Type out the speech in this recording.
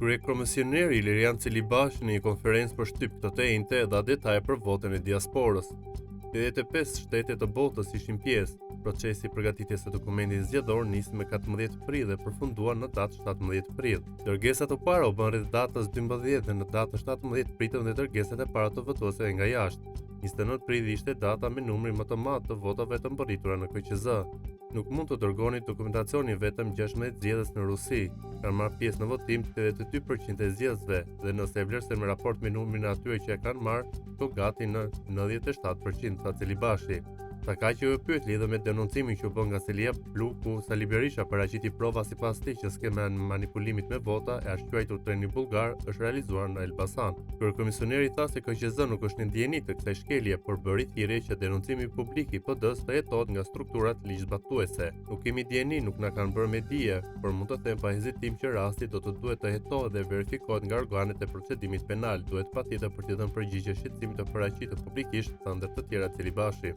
Kryekomisioneri Ilirian Celibashi në një konferencë për shtyp këtë të enjte dha detaje për votën e diasporës. 85 shtete të botës ishin pjesë. Procesi i përgatitjes së dokumentit zgjedhor nisi me 14 prill dhe përfundua në datë 17 prill. Dërgesat e para u bën rreth datës 12 dhe në datën 17 pritën dhe dërgesat e para të votuesve nga jashtë. 29 prill ishte data me numrin më të madh të votave të mbërritura në KQZ. Nuk mund të dërgoni dokumentacionin vetëm 16 zgjedhës në Rusi. Kanë marrë pjesë në votim 82% e zgjedhësve dhe nëse e vlerësojmë me raport me numrin e atyre që e kanë marrë, to gati në 97%, tha Celibashi. Takaqi u pyet lidhur me denoncimin që u bë nga Selia Blu ku Sali Berisha paraqiti prova sipas tij që skema e manipulimit me vota e ashtuajtur treni bullgar është realizuar në Elbasan. Kryekomisioneri tha se KQZ nuk është në ndjeni të kësaj shkelje, por bëri thirrje që denoncimi publik i PD-s të jetohet nga strukturat ligjzbatuese. Nuk kemi ndjeni, nuk na kanë bërë me dije, por mund të them pa hezitim që rasti do të duhet të hetohet dhe verifikohet nga organet e procedimit penal. Duhet patjetër për të dhënë përgjigje shqetësimit të paraqitur publikisht, tha ndër të tjera Celibashi.